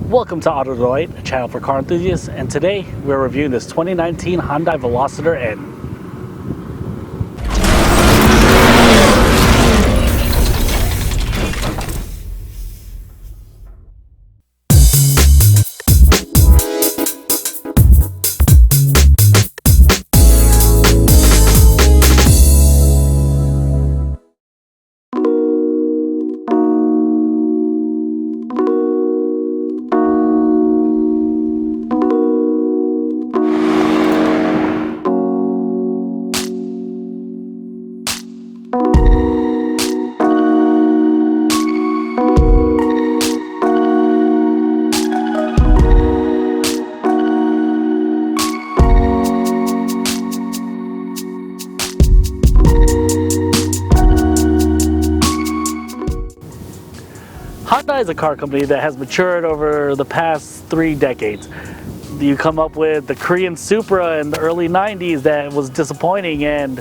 Welcome to AutoDelightyt, a channel for car enthusiasts, and today we're reviewing this 2019 Hyundai Veloster N. Hyundai is a car company that has matured over the past 3 decades. You come up with the Korean Supra in the early 90s that was disappointing, and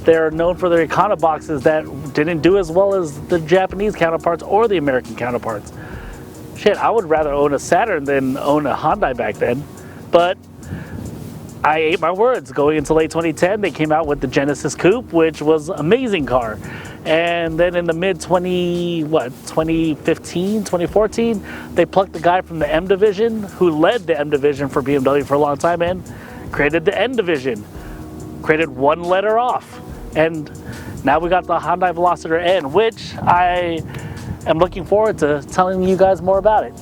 they're known for their econoboxes that didn't do as well as the Japanese counterparts or the American counterparts. Shit, I would rather own a Saturn than own a Hyundai back then, but I ate my words. Going into late 2010, they came out with the Genesis Coupe, which was an amazing car. And then in the mid-2015, 2014, they plucked the guy from the M division who led the M division for BMW for a long time and created the N division. Created one letter off. And now we got the Hyundai Veloster N, which I am looking forward to telling you guys more about it.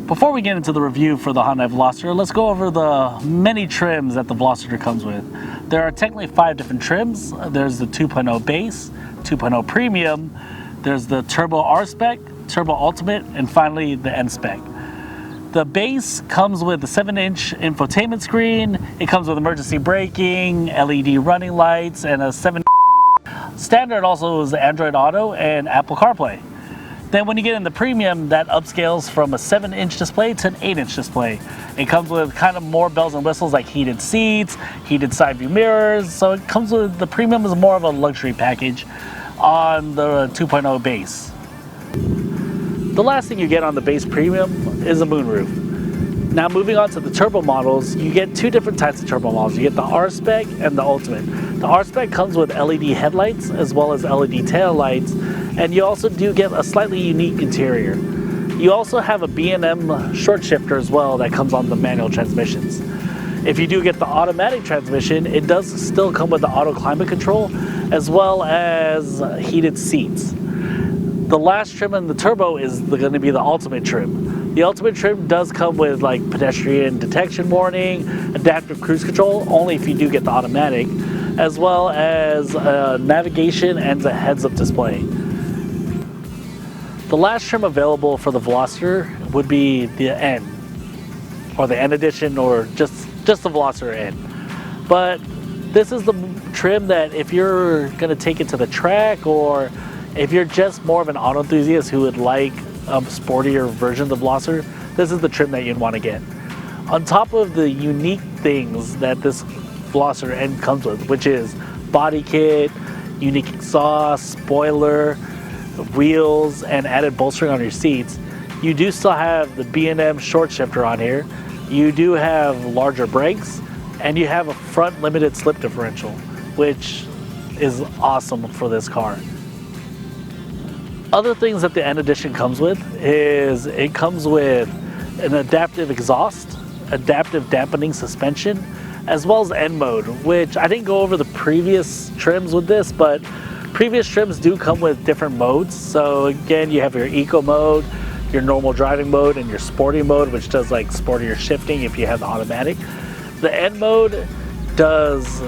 Before we get into the review for the Hyundai Veloster, let's go over the many trims that the Veloster comes with. There are technically 5 different trims. There's the 2.0 base, 2.0 premium, there's the Turbo R-Spec, Turbo Ultimate, and finally the N-Spec. The base comes with a 7-inch infotainment screen. It comes with emergency braking, LED running lights, and a 7. Standard also is Android Auto and Apple CarPlay. Then when you get in the premium, that upscales from a 7-inch display to an 8-inch display. It comes with kind of more bells and whistles like heated seats, heated side view mirrors. So it comes with, the premium is more of a luxury package on the 2.0 base. The last thing you get on the base premium is a moonroof. Now moving on to the turbo models, you get 2 different types of turbo models. You get the R-Spec and the Ultimate. The R-Spec comes with LED headlights as well as LED tail lights, and you also do get a slightly unique interior. You also have a B&M short shifter as well that comes on the manual transmissions. If you do get the automatic transmission, it does still come with the auto climate control as well as heated seats. The last trim in the turbo is going to be the Ultimate trim. The Ultimate trim does come with like pedestrian detection warning, adaptive cruise control, only if you do get the automatic, as well as navigation and a heads-up display. The last trim available for the Veloster would be the N, or the N edition, or just the Veloster N. But this is the trim that if you're going to take it to the track, or if you're just more of an auto enthusiast who would like a sportier version of the Veloster, this is the trim that you'd want to get. On top of the unique things that this Veloster N comes with, which is body kit, unique exhaust, spoiler, wheels, and added bolstering on your seats, you do still have the B&M short shifter on here. You do have larger brakes, and you have a front limited slip differential, which is awesome for this car. Other things that the N edition comes with is it comes with an adaptive exhaust, adaptive dampening suspension, as well as N mode, which I didn't go over the previous trims with this, but previous trims do come with different modes. So again, you have your eco mode, your normal driving mode, and your sporty mode, which does like sportier shifting if you have the automatic. The N mode does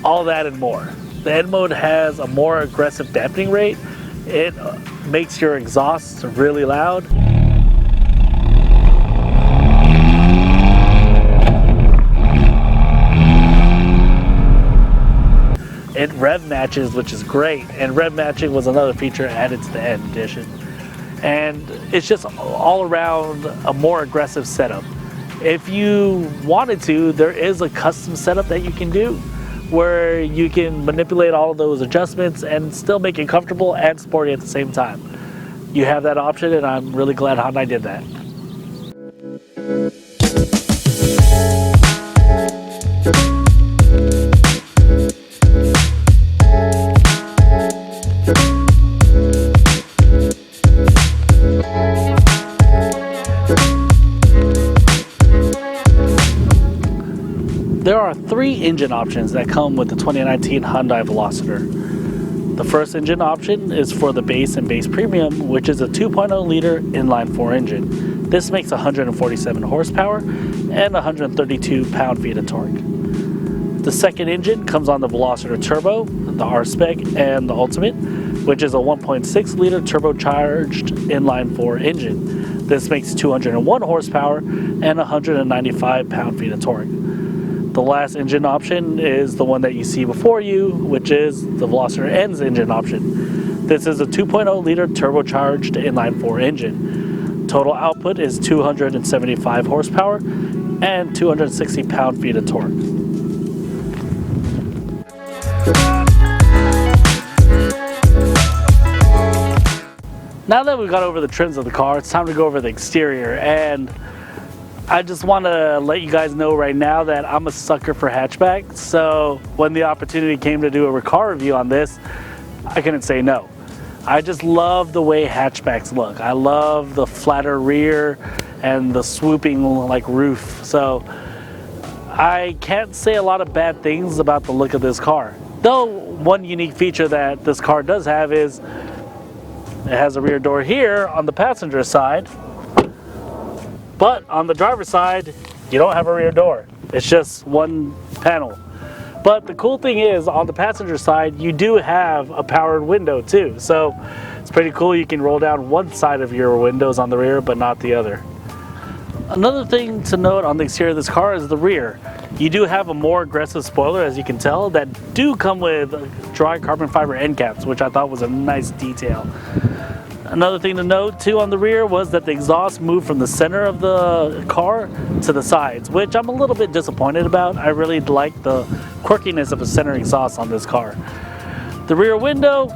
all that and more. The N mode has a more aggressive dampening rate. It makes your exhaust really loud. It rev matches, which is great, and rev matching was another feature added to the N edition. and it's just all around a more aggressive setup. If you wanted to, there is a custom setup that you can do where you can manipulate all of those adjustments and still make it comfortable and sporty at the same time. You have that option, and I'm really glad Hyundai did that. There are 3 engine options that come with the 2019 Hyundai Veloster. The first engine option is for the base and base premium, which is a 2.0 liter inline-4 engine. This makes 147 horsepower and 132 pound-feet of torque. The second engine comes on the Veloster Turbo, the R-Spec, and the Ultimate, which is a 1.6 liter turbocharged inline-4 engine. This makes 201 horsepower and 195 pound-feet of torque. The last engine option is the one that you see before you, which is the Veloster N's engine option. This is a 2.0 liter turbocharged inline-4 engine. Total output is 275 horsepower and 260 pound-feet of torque. Now that we've gone over the trims of the car, it's time to go over the exterior, and I just want to let you guys know right now that I'm a sucker for hatchbacks, so when the opportunity came to do a car review on this, I couldn't say no. I just love the way hatchbacks look. I love the flatter rear and the swooping like roof, so I can't say a lot of bad things about the look of this car. Though one unique feature that this car does have is it has a rear door here on the passenger side, but on the driver's side, you don't have a rear door. It's just one panel. But the cool thing is, on the passenger side, you do have a powered window too. So it's pretty cool. You can roll down one side of your windows on the rear, but not the other. Another thing to note on the exterior of this car is the rear. You do have a more aggressive spoiler, as you can tell, that do come with dry carbon fiber end caps, which I thought was a nice detail. Another thing to note too on the rear was that the exhaust moved from the center of the car to the sides, which I'm a little bit disappointed about. I really like the quirkiness of a center exhaust on this car. The rear window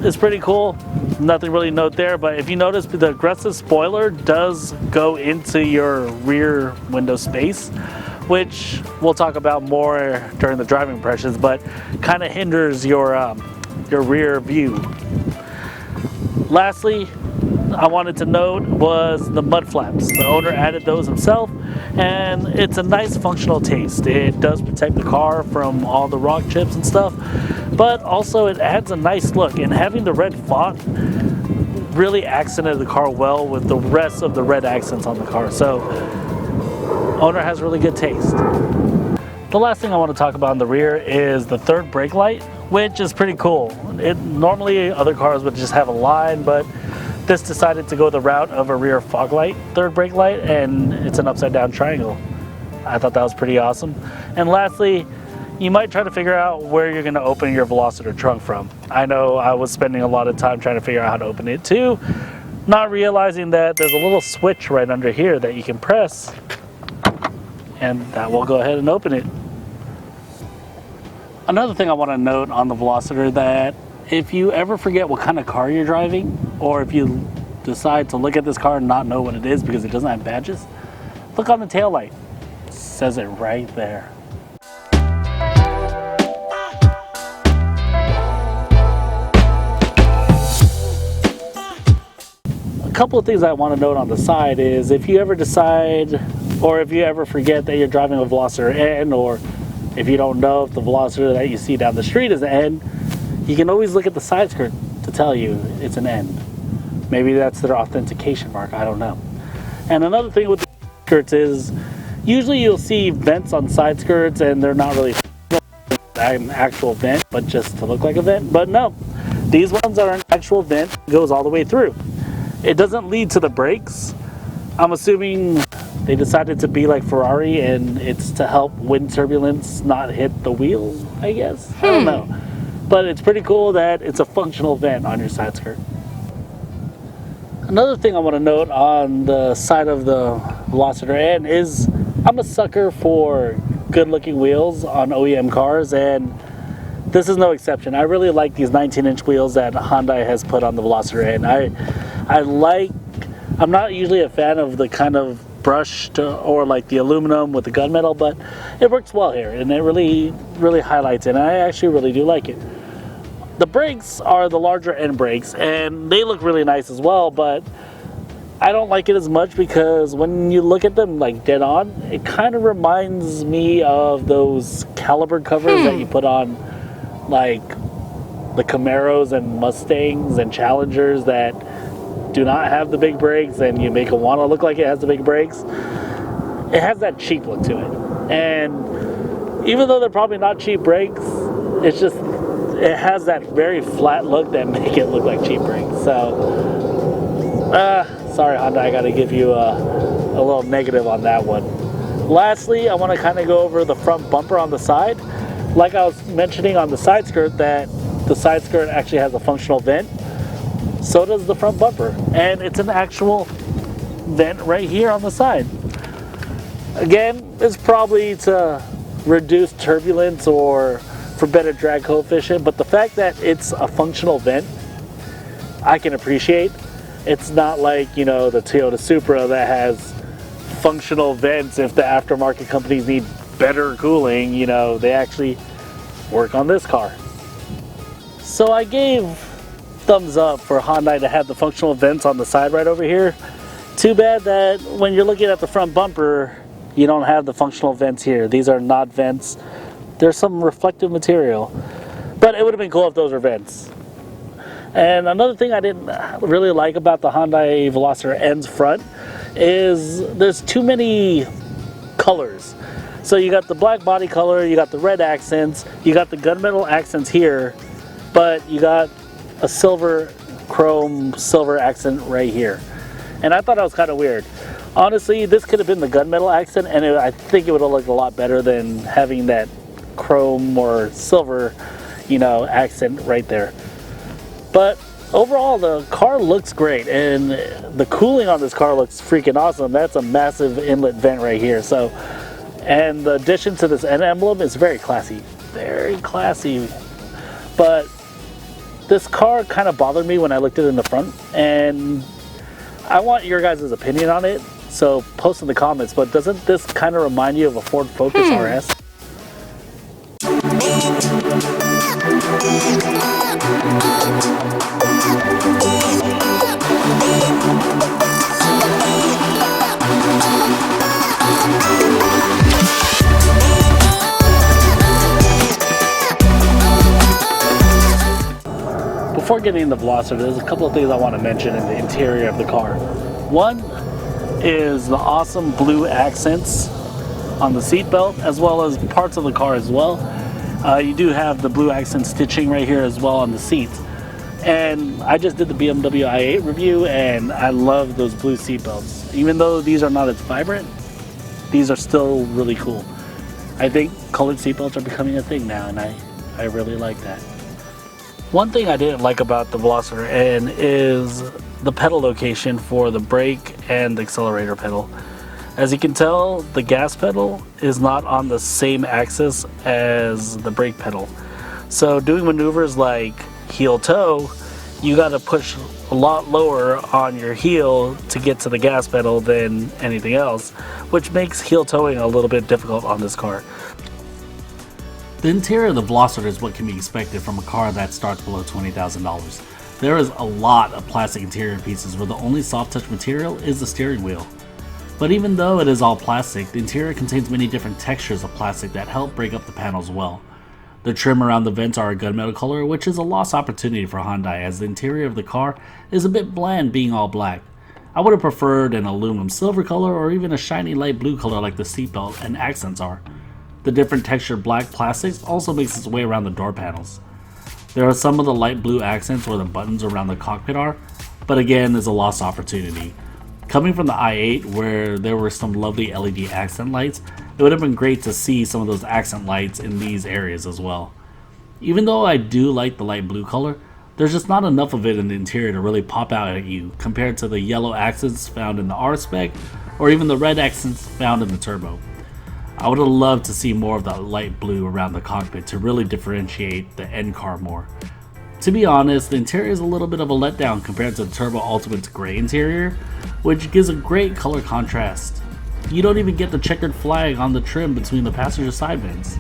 is pretty cool. Nothing really to note there, but if you notice, the aggressive spoiler does go into your rear window space, which we'll talk about more during the driving impressions, but kind of hinders your rear view. Lastly, I wanted to note was the mud flaps. The owner added those himself, and it's a nice functional taste. It does protect the car from all the rock chips and stuff, but also it adds a nice look, and having the red font really accented the car well with the rest of the red accents on the car. So owner has really good taste. The last thing I want to talk about in the rear is the third brake light, which is pretty cool. Normally other cars would just have a line, but this decided to go the route of a rear fog light third brake light, and it's an upside down triangle. I thought that was pretty awesome. And lastly, you might try to figure out where you're going to open your Veloster trunk from. I know I was spending a lot of time trying to figure out how to open it too, not realizing that there's a little switch right under here that you can press, and that will go ahead and open it. Another thing I want to note on the Veloster, that if you ever forget what kind of car you're driving, or if you decide to look at this car and not know what it is because it doesn't have badges, look on the taillight. It says it right there. A couple of things I want to note on the side is, if you ever decide, or if you ever forget that you're driving a Veloster N, or if you don't know if the Veloster that you see down the street is an N, you can always look at the side skirt to tell you it's an N. Maybe that's their authentication mark, I don't know. And another thing with the skirts is, usually you'll see vents on side skirts and they're not really an actual vent, but just to look like a vent. But no, these ones are an actual vent, it goes all the way through. It doesn't lead to the brakes. I'm assuming they decided to be like Ferrari, and it's to help wind turbulence not hit the wheel, I guess. I don't know. But it's pretty cool that it's a functional vent on your side skirt. Another thing I want to note on the side of the Veloster N is I'm a sucker for good looking wheels on OEM cars, and this is no exception. I really like these 19-inch wheels that Hyundai has put on the Veloster N. I'm not usually a fan of the kind of brushed or like the aluminum with the gunmetal, but it works well here and it really highlights it, and I actually really do like it. The brakes are the larger end brakes and they look really nice as well, but I don't like it as much because when you look at them like dead on, it kind of reminds me of those caliber covers that you put on like the Camaros and Mustangs and Challengers that do not have the big brakes, and you make it want to look like it has the big brakes. It has that cheap look to it, and even though they're probably not cheap brakes, it has that very flat look that make it look like cheap brakes. So sorry Honda, I gotta give you a little negative on that one. Lastly, I want to kind of go over the front bumper on the side. Like I was mentioning on the side skirt, that the side skirt actually has a functional vent. So does the front bumper, and it's an actual vent right here on the side. Again, it's probably to reduce turbulence or for better drag coefficient, but the fact that it's a functional vent, I can appreciate. It's not like, you know, the Toyota Supra that has functional vents. If the aftermarket companies need better cooling, you know, they actually work on this car. So I gave thumbs up for Hyundai to have the functional vents on the side right over here. Too bad that when you're looking at the front bumper, you don't have the functional vents here. These are not vents. There's some reflective material, but it would have been cool if those were vents. And another thing I didn't really like about the Hyundai Veloster N's front is there's too many colors. So you got the black body color, you got the red accents, you got the gunmetal accents here, but you got a silver chrome silver accent right here, and I thought that was kind of weird. Honestly, this could have been the gunmetal accent, and I think it would have looked a lot better than having that chrome or silver, you know, accent right there. But overall, the car looks great, and the cooling on this car looks freaking awesome. That's a massive inlet vent right here. So, and the addition to this N emblem is very classy, very classy. But this car kind of bothered me when I looked at it in the front, and I want your guys' opinion on it, so post in the comments. But doesn't this kind of remind you of a Ford Focus RS? Before getting into the Veloster, there's a couple of things I want to mention in the interior of the car. One is the awesome blue accents on the seat belt, as well as parts of the car as well. You do have the blue accent stitching right here as well on the seats. And I just did the BMW i8 review, and I love those blue seat belts. Even though these are not as vibrant, these are still really cool. I think colored seat belts are becoming a thing now, and I really like that. One thing I didn't like about the Veloster N is the pedal location for the brake and the accelerator pedal. As you can tell, the gas pedal is not on the same axis as the brake pedal. So doing maneuvers like heel toe, you got to push a lot lower on your heel to get to the gas pedal than anything else, which makes heel towing a little bit difficult on this car. The interior of the Veloster is what can be expected from a car that starts below $20,000. There is a lot of plastic interior pieces where the only soft touch material is the steering wheel. But even though it is all plastic, the interior contains many different textures of plastic that help break up the panels well. The trim around the vents are a gunmetal color, which is a lost opportunity for Hyundai, as the interior of the car is a bit bland being all black. I would have preferred an aluminum silver color or even a shiny light blue color like the seatbelt and accents are. The different textured black plastics also makes its way around the door panels. There are some of the light blue accents where the buttons around the cockpit are, but again is a lost opportunity. Coming from the i8 where there were some lovely LED accent lights, it would have been great to see some of those accent lights in these areas as well. Even though I do like the light blue color, There's just not enough of it in the interior to really pop out at you compared to the yellow accents found in the R-Spec or even the red accents found in the Turbo. I would have loved to see more of that light blue around the cockpit to really differentiate the N car more. To be honest, the interior is a little bit of a letdown compared to the Turbo Ultimate's gray interior, which gives a great color contrast. You don't even get the checkered flag on the trim between the passenger side vents.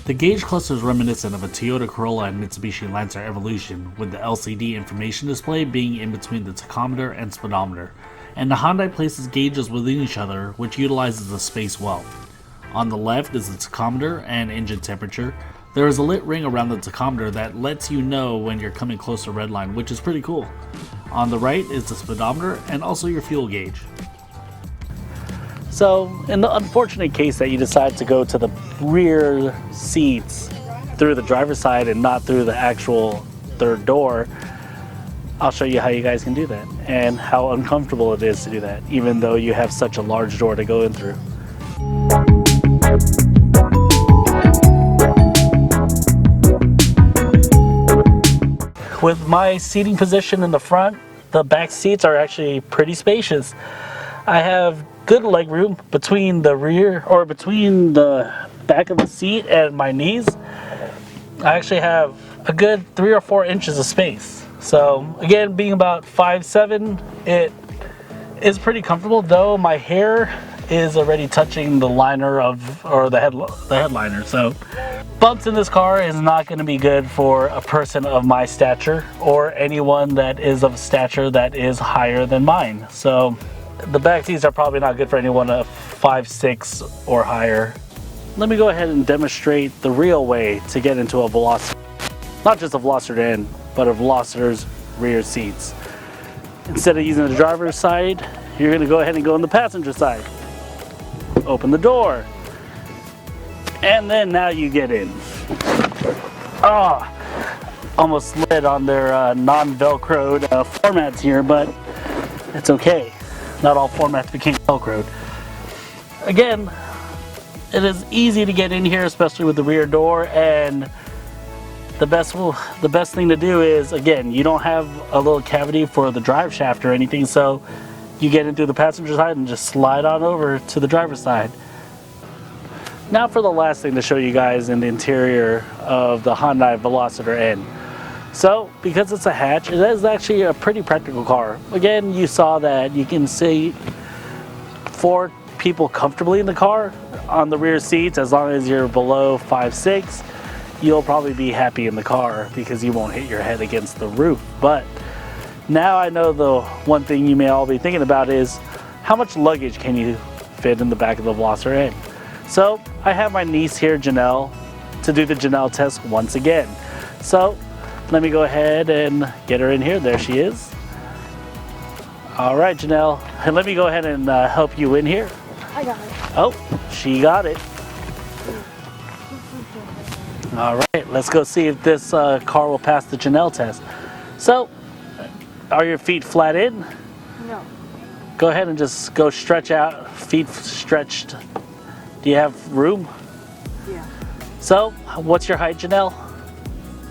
The gauge cluster is reminiscent of a Toyota Corolla and Mitsubishi Lancer Evolution, with the LCD information display being in between the tachometer and speedometer, and the Hyundai places gauges within each other, which utilizes the space well. On the left is the tachometer and engine temperature. There is a lit ring around the tachometer that lets you know when you're coming close to redline, which is pretty cool. On the right is the speedometer and also your fuel gauge. So, in the unfortunate case that you decide to go to the rear seats through the driver's side and not through the actual third door, I'll show you how you guys can do that and how uncomfortable it is to do that, even though you have such a large door to go in through. With my seating position in the front, the back seats are actually pretty spacious. I have good leg room between the rear, or between the back of the seat and my knees. I actually have a good 3 or 4 inches of space. So again, being about 5'7", it is pretty comfortable, though my hair is already touching the liner or the headliner. So bumps in this car is not going to be good for a person of my stature or anyone that is of stature that is higher than mine. So the back seats are probably not good for anyone of 5'6" or higher. Let me go ahead and demonstrate the real way to get into a Veloster. Not just a Veloster N, but a Veloster's rear seats. Instead of using the driver's side, you're going to go ahead and go on the passenger side. Open the door. And then now you get in. Almost slid on their non-Velcroed formats here, but it's okay. Not all formats became Velcroed. Again, it is easy to get in here, especially with the rear door, and the best thing to do is, again, you don't have a little cavity for the drive shaft or anything, so you get into the passenger side and just slide on over to the driver's side. Now for the last thing to show you guys in the interior of the Hyundai Veloster N. So, because it's a hatch, it is actually a pretty practical car. Again, you saw that you can see 4 people comfortably in the car on the rear seats. As long as you're below 5'6", you'll probably be happy in the car because you won't hit your head against the roof. But now I know the one thing you may all be thinking about is how much luggage can you fit in the back of the Veloster N? So I have my niece here, Janelle, to do the Janelle test once again. So let me go ahead and get her in here. There she is. All right, Janelle, and let me go ahead and help you in here. I got it. Oh, she got it. All right, let's go see if this car will pass the Janelle test. So, are your feet flat in? No. Go ahead and just go stretch out, feet stretched. Do you have room? Yeah. So, what's your height, Janelle?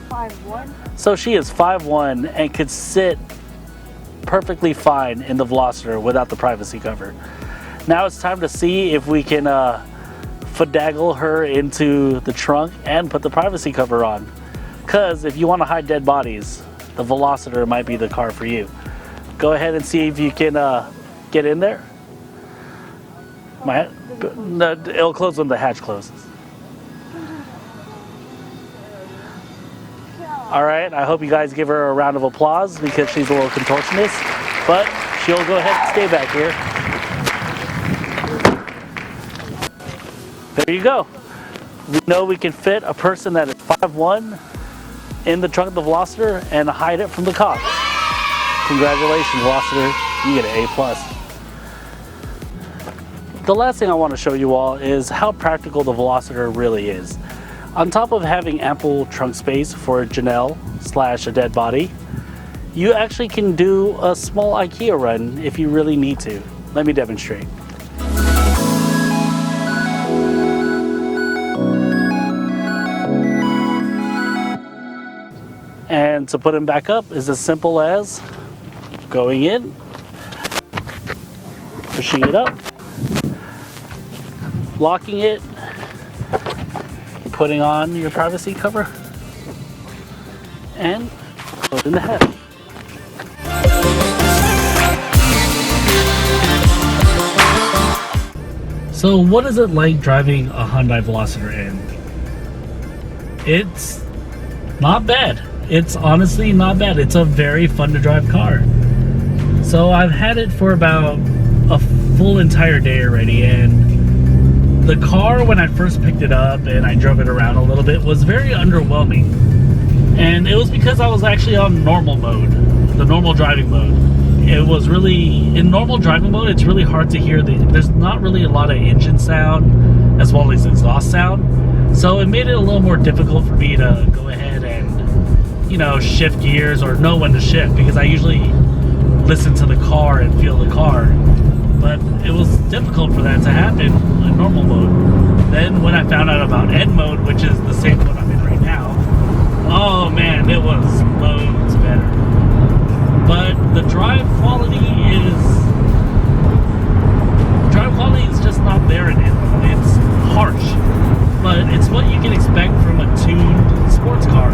5'1". So she is 5'1" and could sit perfectly fine in the Veloster without the privacy cover. Now it's time to see if we can finagle her into the trunk and put the privacy cover on. Because if you want to hide dead bodies, the Veloster might be the car for you. Go ahead and see if you can get in there. No, it'll close when the hatch closes. All right, I hope you guys give her a round of applause because she's a little contortionist, but she'll go ahead and stay back here. There you go. We know we can fit a person that is 5'1" in the trunk of the Veloster and hide it from the cops. Congratulations, Veloster. You get an A+. The last thing I want to show you all is how practical the Veloster really is. On top of having ample trunk space for Janelle / a dead body, you actually can do a small IKEA run if you really need to. Let me demonstrate. And to put them back up is as simple as going in, pushing it up, locking it, putting on your privacy cover, and closing the hatch. So what is it like driving a Hyundai Veloster N? It's not bad. It's honestly not bad. It's a very fun to drive car. So I've had it for about a full entire day already, and the car, when I first picked it up and I drove it around a little bit, was very underwhelming. And it was because I was actually on normal mode, the normal driving mode. It was really, in normal driving mode, it's really hard to hear there's not really a lot of engine sound as well as exhaust sound. So it made it a little more difficult for me to go ahead and, you know, shift gears or know when to shift, because I usually listen to the car and feel the car. But it was difficult for that to happen in normal mode. Then when I found out about N mode, which is the same mode I'm in right now, oh man, it was loads better. But the drive quality is just not there in it. It's harsh, but it's what you can expect from a tuned sports car.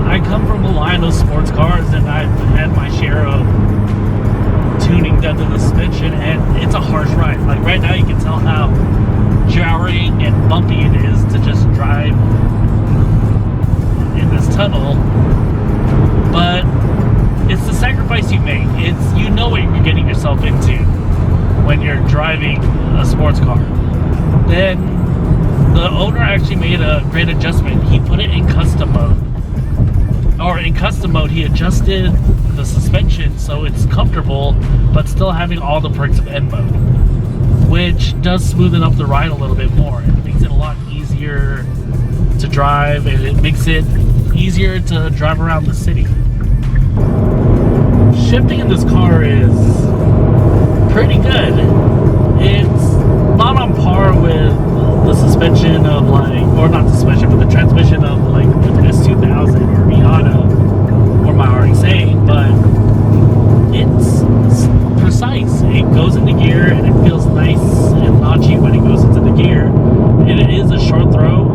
I come from a line of sports cars, and I've had my share of tuning done to the suspension, and it's a harsh ride. Like right now, you can tell how jarring and bumpy it is to just drive in this tunnel, but it's the sacrifice you make. It's, you know what you're getting yourself into when you're driving a sports car. Then the owner actually made a great adjustment. He put it in custom mode. Or in custom mode, he adjusted the suspension so it's comfortable, but still having all the perks of N mode, which does smoothen up the ride a little bit more. It makes it a lot easier to drive, and it makes it easier to drive around the city. Shifting in this car is pretty good. It's not on par with the suspension of or not the suspension, but the transmission of the S2000 or Miata or my RX-8, but it's precise. It goes into gear and it feels nice and notchy when it goes into the gear. And it is a short throw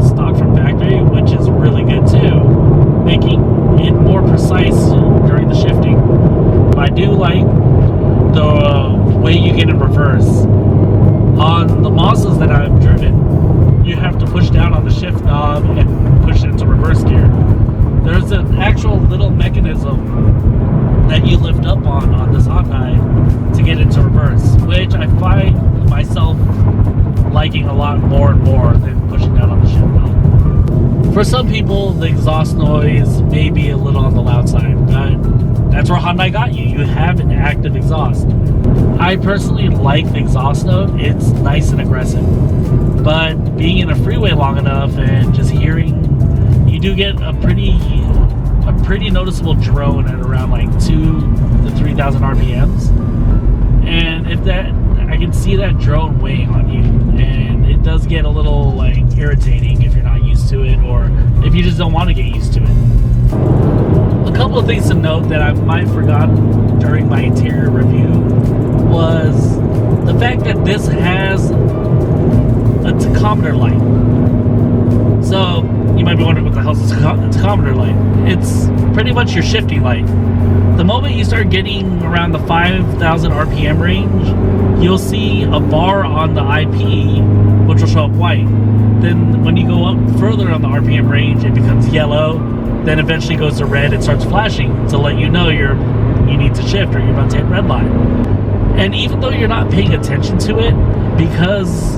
stock from factory, which is really good too, making it more precise during the shifting. But I do like the way you get in reverse. On the Mazdas that I've driven, you have to push down on the shift knob and push it into reverse gear. There's an actual little mechanism that you lift up on this Hyundai to get into reverse, which I find myself liking a lot more and more than pushing down on the shift knob. For some people, the exhaust noise may be a little on the loud side, but that's where Hyundai got you. You have an active exhaust. I personally like the exhaust note. It's nice and aggressive. But being in a freeway long enough and just hearing, you do get a pretty noticeable drone at around 2,000 to 3,000 RPMs. And I can see that drone weighing on you. And it does get a little irritating if you're not used to it, or if you just don't want to get used to it. A couple of things to note that I might have forgotten during my interior review was the fact that this has a tachometer light. So you might be wondering what the hell is a tachometer light. It's pretty much your shifting light. The moment you start getting around the 5,000 RPM range, you'll see a bar on the IP which will show up white. Then when you go up further on the RPM range, it becomes yellow, then eventually goes to red and starts flashing to let you know you need to shift or you're about to hit red line. And even though you're not paying attention to it, because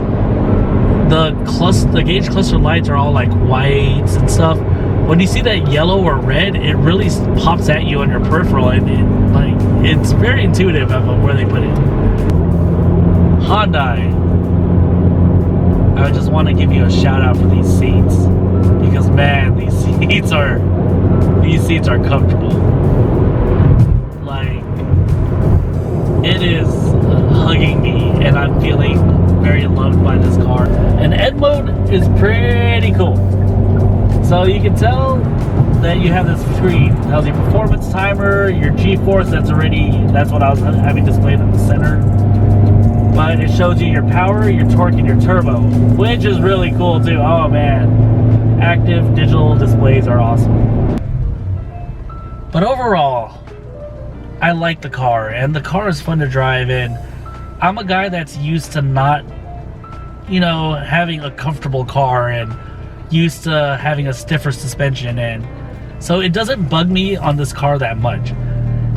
the gauge cluster lights are all whites and stuff, when you see that yellow or red, it really pops at you on your peripheral, and it's very intuitive of where they put it. Hyundai, I just want to give you a shout out for these seats, because man, these seats are comfortable. It is hugging me, and I'm feeling very loved by this car. And N mode is pretty cool. So you can tell that you have this screen. It tells you performance timer, your G-force that's what I was having displayed in the center. But it shows you your power, your torque, and your turbo, which is really cool too. Oh man, active digital displays are awesome. But overall, I like the car, and the car is fun to drive, and I'm a guy that's used to not, having a comfortable car and used to having a stiffer suspension, and so it doesn't bug me on this car that much.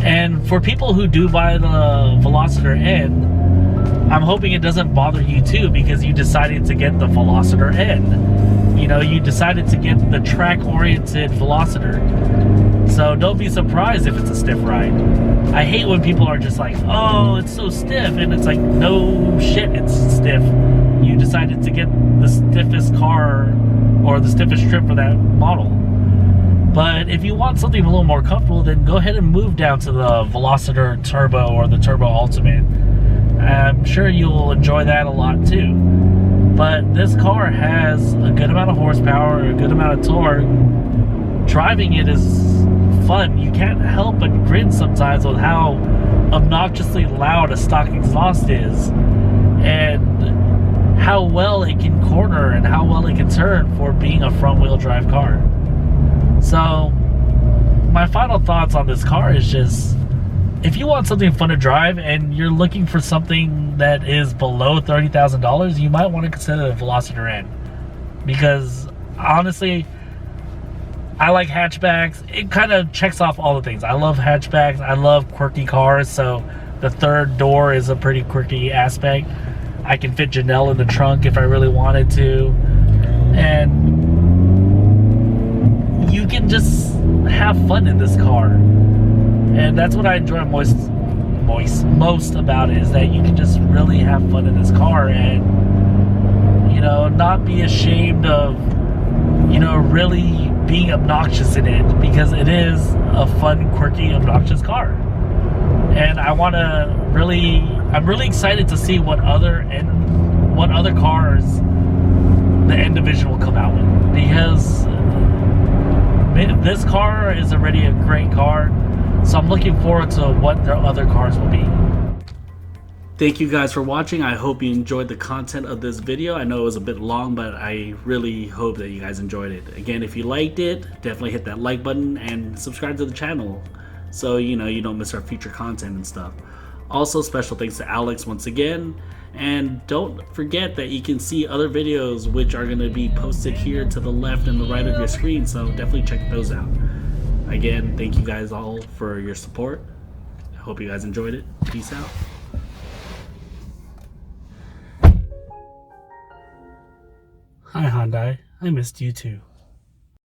And for people who do buy the Veloster N, I'm hoping it doesn't bother you too, because you decided to get the Veloster N. You decided to get the track-oriented Veloster. So don't be surprised if it's a stiff ride. I hate when people are just like, oh, it's so stiff, and it's like, no shit, it's stiff. You decided to get the stiffest car or the stiffest trim for that model. But if you want something a little more comfortable, then go ahead and move down to the Veloster Turbo or the Turbo Ultimate. I'm sure you'll enjoy that a lot too. But this car has a good amount of horsepower, a good amount of torque. Driving it is fun. You can't help but grin sometimes with how obnoxiously loud a stock exhaust is, and how well it can corner and how well it can turn for being a front-wheel drive car. So my final thoughts on this car is just, if you want something fun to drive and you're looking for something that is below $30,000, you might want to consider the Veloster N, because honestly, I like hatchbacks. It kind of checks off all the things. I love hatchbacks. I love quirky cars, so the third door is a pretty quirky aspect. I can fit Janelle in the trunk if I really wanted to, and you can just have fun in this car. And that's what I enjoy most about it, is that you can just really have fun in this car and, not be ashamed of, really being obnoxious in it, because it is a fun, quirky, obnoxious car. And I'm really excited to see what other cars the N division will come out with, because this car is already a great car. So I'm looking forward to what their other cars will be. Thank you guys for watching. I hope you enjoyed the content of this video. I know it was a bit long, but I really hope that you guys enjoyed it. Again, if you liked it, definitely hit that like button and subscribe to the channel so you don't miss our future content and stuff. Also, special thanks to Alex once again. And don't forget that you can see other videos which are going to be posted here to the left and the right of your screen, so definitely check those out. Again, thank you guys all for your support. I hope you guys enjoyed it. Peace out. Hi Hyundai, I missed you too.